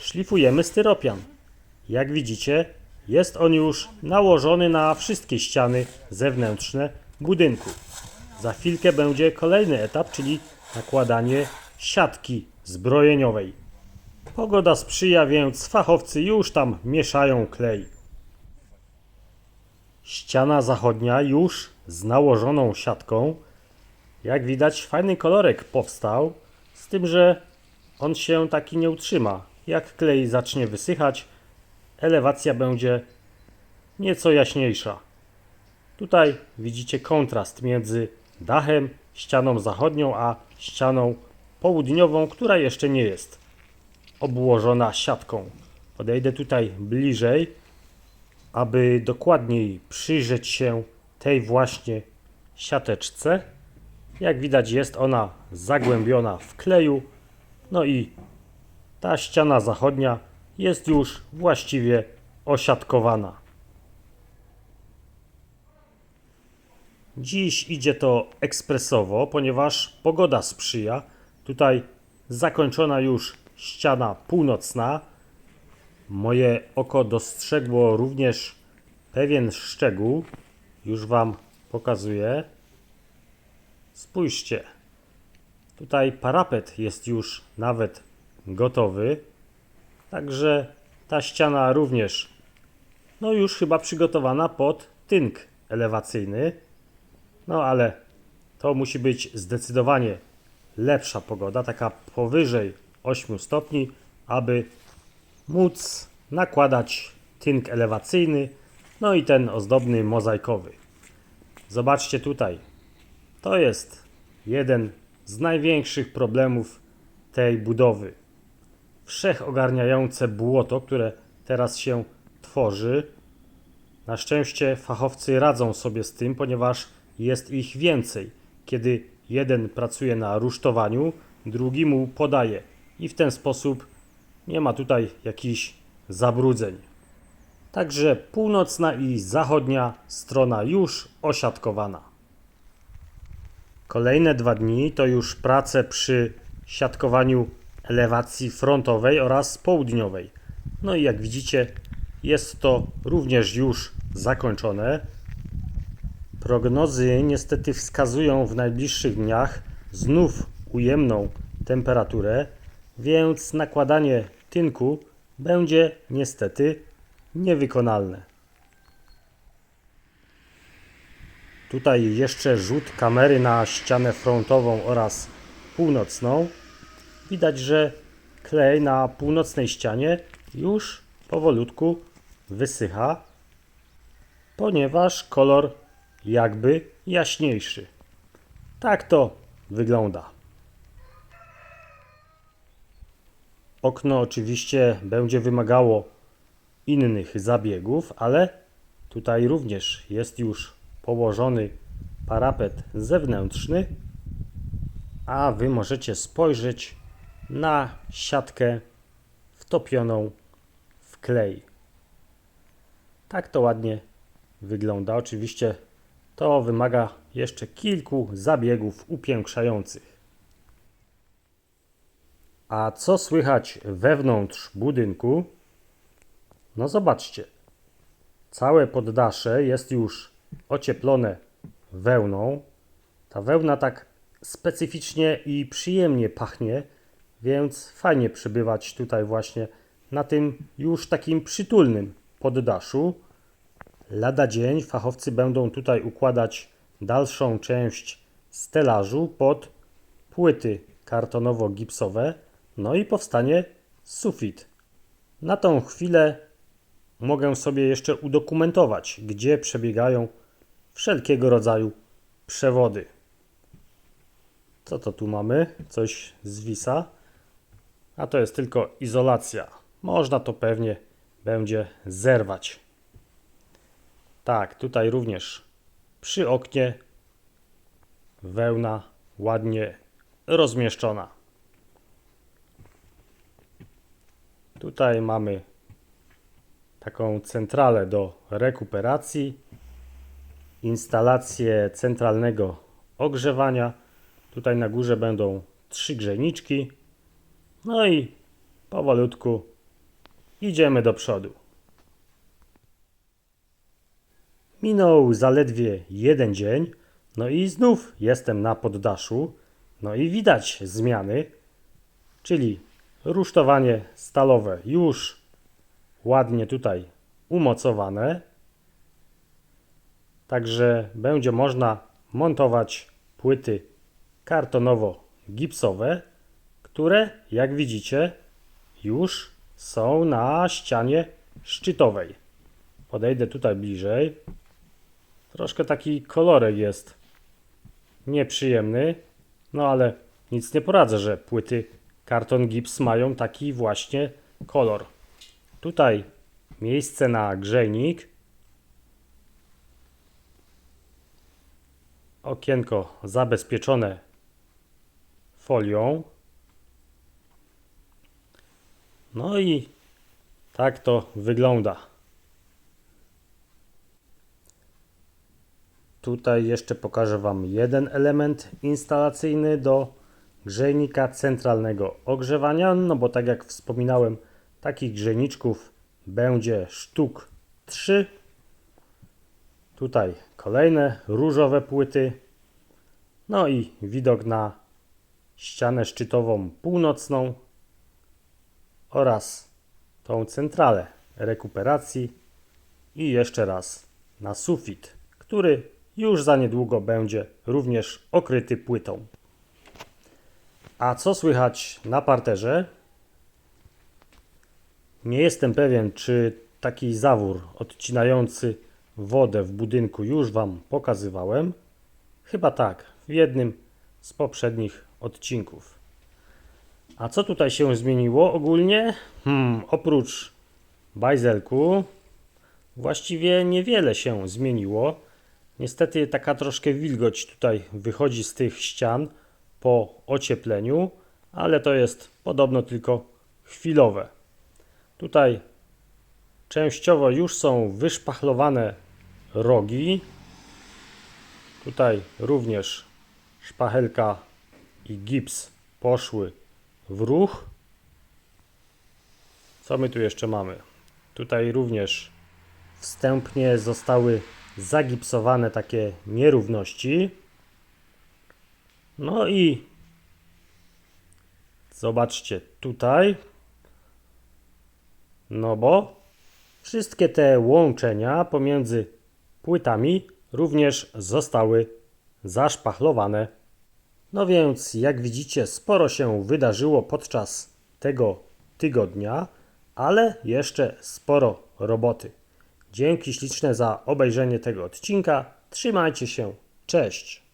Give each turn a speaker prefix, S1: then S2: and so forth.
S1: szlifujemy styropian. Jak widzicie, jest on już nałożony na wszystkie ściany zewnętrzne budynku. Za chwilkę będzie kolejny etap, czyli nakładanie siatki zbrojeniowej. Pogoda sprzyja, więc fachowcy już tam mieszają klej. Ściana zachodnia już z nałożoną siatką. Jak widać, fajny kolorek powstał, z tym, że on się taki nie utrzyma. Jak klej zacznie wysychać, elewacja będzie nieco jaśniejsza. Tutaj widzicie kontrast między dachem, ścianą zachodnią, a ścianą południową, która jeszcze nie jest obłożona siatką. Podejdę tutaj bliżej, aby dokładniej przyjrzeć się tej właśnie siateczce. Jak widać, jest ona zagłębiona w kleju. No i ta ściana zachodnia jest już właściwie osiatkowana. Dziś idzie to ekspresowo, ponieważ pogoda sprzyja. Tutaj zakończona już ściana północna. Moje oko dostrzegło również pewien szczegół. Już Wam pokazuję. Spójrzcie. Tutaj parapet jest już nawet gotowy. Także ta ściana również już chyba przygotowana pod tynk elewacyjny. No ale to musi być zdecydowanie lepsza pogoda, taka powyżej 8 stopni, aby móc nakładać tynk elewacyjny, no i ten ozdobny mozaikowy. Zobaczcie tutaj, to jest jeden z największych problemów tej budowy. Wszechogarniające błoto, które teraz się tworzy. Na szczęście fachowcy radzą sobie z tym, ponieważ jest ich więcej. Kiedy jeden pracuje na rusztowaniu, drugi mu podaje i w ten sposób nie ma tutaj jakichś zabrudzeń. Także północna i zachodnia strona już osiatkowana. Kolejne 2 dni to już prace przy siatkowaniu elewacji frontowej oraz południowej. No i jak widzicie, jest to również już zakończone. Prognozy niestety wskazują w najbliższych dniach znów ujemną temperaturę, więc nakładanie tynku będzie niestety niewykonalne. Tutaj jeszcze rzut kamery na ścianę frontową oraz północną. Widać, że klej na północnej ścianie już powolutku wysycha, ponieważ kolor jakby jaśniejszy. Tak to wygląda. Okno oczywiście będzie wymagało innych zabiegów, ale tutaj również jest już położony parapet zewnętrzny, a Wy możecie spojrzeć na siatkę wtopioną w klej. Tak to ładnie wygląda. Oczywiście to wymaga jeszcze kilku zabiegów upiększających. A co słychać wewnątrz budynku? No zobaczcie. Całe poddasze jest już ocieplone wełną. Ta wełna tak specyficznie i przyjemnie pachnie, więc fajnie przebywać tutaj właśnie na tym już takim przytulnym poddaszu. Lada dzień fachowcy będą tutaj układać dalszą część stelażu pod płyty kartonowo-gipsowe, no i powstanie sufit. Na tą chwilę mogę sobie jeszcze udokumentować, gdzie przebiegają wszelkiego rodzaju przewody. Co to tu mamy? Coś zwisa. A to jest tylko izolacja. Można to pewnie będzie zerwać. Tak, tutaj również przy oknie wełna ładnie rozmieszczona. Tutaj mamy taką centralę do rekuperacji, instalację centralnego ogrzewania. Tutaj na górze będą 3 grzejniczki. No i powolutku idziemy do przodu. Minął zaledwie jeden dzień, no i znów jestem na poddaszu, no i widać zmiany, czyli rusztowanie stalowe już ładnie tutaj umocowane, także będzie można montować płyty kartonowo-gipsowe, które, jak widzicie, już są na ścianie szczytowej. Podejdę tutaj bliżej. Troszkę taki kolorek jest nieprzyjemny, no ale nic nie poradzę, że płyty karton gips mają taki właśnie kolor. Tutaj miejsce na grzejnik. Okienko zabezpieczone folią. No i tak to wygląda. Tutaj jeszcze pokażę Wam jeden element instalacyjny do grzejnika centralnego ogrzewania, no bo tak jak wspominałem, takich grzejniczków będzie sztuk 3. Tutaj kolejne różowe płyty. No i widok na ścianę szczytową północną oraz tą centralę rekuperacji i jeszcze raz na sufit, który już za niedługo będzie również okryty płytą. A co słychać na parterze? Nie jestem pewien, czy taki zawór odcinający wodę w budynku już Wam pokazywałem. Chyba tak, w jednym z poprzednich odcinków. A co tutaj się zmieniło ogólnie? Oprócz bajzelku właściwie niewiele się zmieniło. Niestety taka troszkę wilgoć tutaj wychodzi z tych ścian po ociepleniu, ale to jest podobno tylko chwilowe. Tutaj częściowo już są wyszpachlowane rogi. Tutaj również szpachelka i gips poszły w ruch. Co my tu jeszcze mamy? Tutaj również wstępnie zostały zagipsowane takie nierówności. No i zobaczcie tutaj. No bo wszystkie te łączenia pomiędzy płytami również zostały zaszpachlowane. No więc jak widzicie, sporo się wydarzyło podczas tego tygodnia, ale jeszcze sporo roboty. Dzięki śliczne za obejrzenie tego odcinka. Trzymajcie się. Cześć!